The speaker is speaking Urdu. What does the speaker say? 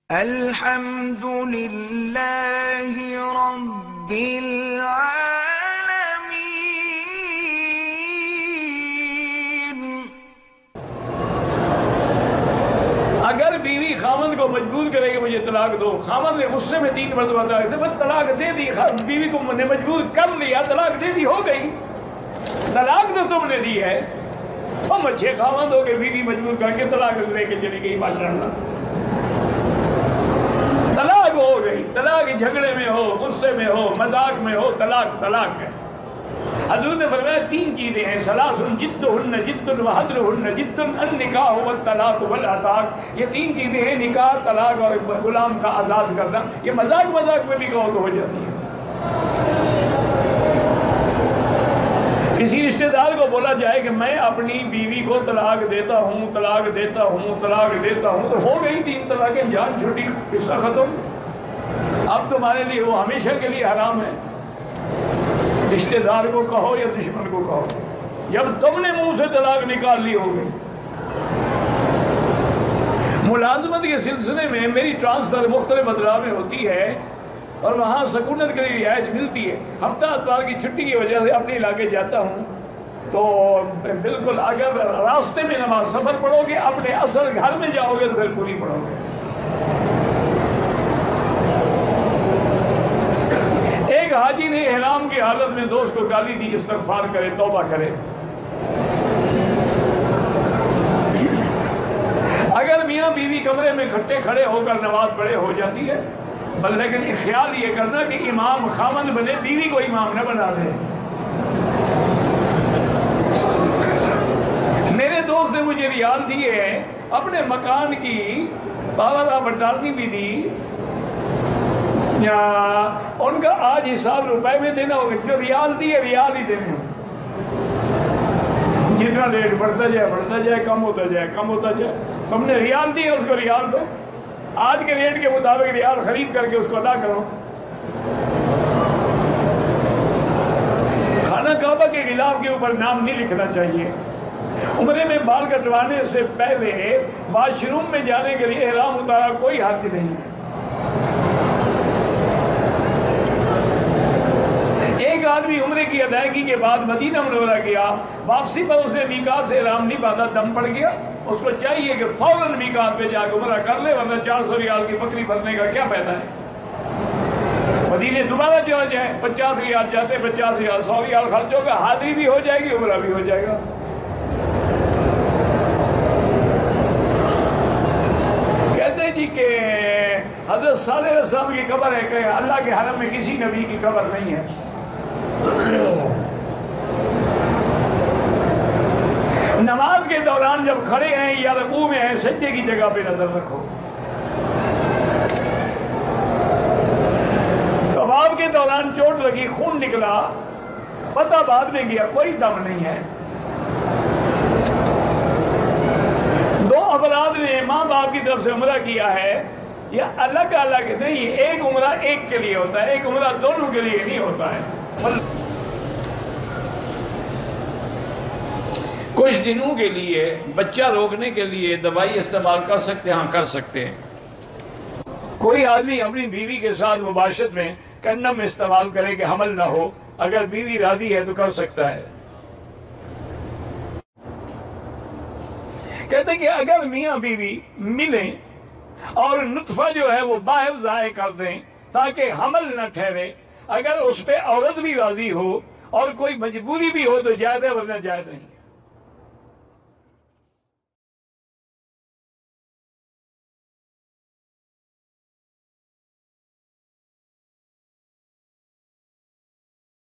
الحمد للہ رب العالمین۔ اگر بیوی خامند کو مجبور کرے کہ مجھے طلاق دو، خامند نے غصے میں 3 مرتبہ طلاق دے دی، بیوی کو نے مجبور کر لیا، طلاق دے دی، ہو گئی۔ طلاق تو تم نے دی ہے، تم اچھے خامند ہو کہ بیوی مجبور کر کے طلاق لے کے چلی گئی، ماشاءاللہ۔ طلاق ہو گئی، طلاق جھگڑے میں ہو، غصے میں ہو، مذاق میں ہو، طلاق طلاق ہے۔ حضور نے فرمایا 3 چیزیں ہیں، ثلاث جدہن جد وحدرہن جد، النکاح والطلاق والعتاق۔ یہ 3 چیزیں ہیں، نکاح، طلاق اور غلام کا آزاد کرنا۔ یہ مذاق میں بھی کہو تو ہو جاتی ہے۔ کسی رشتہ دار کو بولا جائے کہ میں اپنی بیوی کو طلاق دیتا ہوں، طلاق دیتا ہوں، طلاق دیتا ہوں، تو ہو گئی 3 طلاقیں، جان چھوٹی، قصہ ختم۔ اب تمہارے لیے وہ ہمیشہ کے لیے حرام ہے۔ رشتہ دار کو کہو یا دشمن کو کہو، جب تم نے منہ سے طلاق نکال لی، ہو گئی۔ ملازمت کے سلسلے میں میری ٹرانسفر مختلف اضلاع میں ہوتی ہے اور وہاں سکونت کے لیے رہائش ملتی ہے۔ ہفتہ اتوار کی چھٹی کی وجہ سے اپنے علاقے جاتا ہوں، تو بالکل اگر راستے میں نماز سفر پڑھو گے، اپنے اصل گھر میں جاؤ گے تو پھر پوری پڑھو گے۔ ایک حاجی نے احرام کی حالت میں دوست کو گالی دی، استغفار کرے، توبہ کرے۔ اگر میاں بیوی کمرے میں اکٹھے کھڑے ہو کر نماز پڑھے، ہو جاتی ہے، لیکن خیال یہ کرنا کہ امام خامند بنے، بیوی کو امام نہ بنا دے۔ میرے دوست نے مجھے ریال دیے ہیں، اپنے مکان کی بالا بٹالنی بھی دی، ان کا آج حساب روپے میں دینا ہوگا، جو ریال دیے ریال ہی دینے ہوں، جتنا ریٹ بڑھتا جائے، کم ہوتا جائے۔ تم نے ریال دی ہے، اس کو ریال دو، آج کے ریٹ کے مطابق ریال خرید کر کے اس کو ادا کرو۔ خانہ کعبہ کے غلاف کے اوپر نام نہیں لکھنا چاہیے۔ عمرے میں بال کٹوانے سے پہلے واش روم میں جانے کے لیے احرام اتارا، کوئی حرج نہیں ہے۔ ایک آدمی عمرے کی ادائیگی کے بعد مدینہ منورہ گیا، واپسی پر اس نے میقات سے احرام نہیں باندھا، دم پڑ گیا۔ اس کو چاہیے کہ فوراً میقات پہ جا کے عمرہ کر لے، ورنہ 400 ریال کی بکری بھرنے کا کیا فائدہ ہے۔ مدینے دوبارہ چلا جائے، 50 ریال جاتے، 50 ریال، 100 ریال خرچ ہوگا، حاضری بھی ہو جائے گی، عمرہ بھی ہو جائے گا۔ کہتے ہیں جی کہ حضرت صالح علیہ السلام کی قبر ہے کہ اللہ کے حرم میں کسی نبی کی قبر نہیں ہے۔ نماز کے دوران جب کھڑے ہیں یا رکوع میں ہیں، سجدے کی جگہ پہ نظر رکھو۔ طواف کے دوران چوٹ لگی، خون نکلا، پتہ بعد میں گیا، کوئی دم نہیں ہے۔ 2 افراد نے ماں باپ کی طرف سے عمرہ کیا ہے، یہ الگ الگ نہیں، ایک عمرہ ایک کے لیے ہوتا ہے، ایک عمرہ دونوں کے لیے نہیں ہوتا ہے۔ کچھ دنوں کے لیے بچہ روکنے کے لیے دوائی استعمال کر سکتے ہیں؟ ہاں، کر سکتے ہیں۔ کوئی آدمی اپنی بیوی کے ساتھ مباشرت میں کنڈم استعمال کرے کہ حمل نہ ہو، اگر بیوی راضی ہے تو کر سکتا ہے۔ کہتے ہیں کہ اگر میاں بیوی ملیں اور نطفہ جو ہے وہ باہر ضائع کر دیں تاکہ حمل نہ ٹھہرے، اگر اس پہ عورت بھی راضی ہو اور کوئی مجبوری بھی ہو تو جائز ہے، ورنہ جائز نہیں۔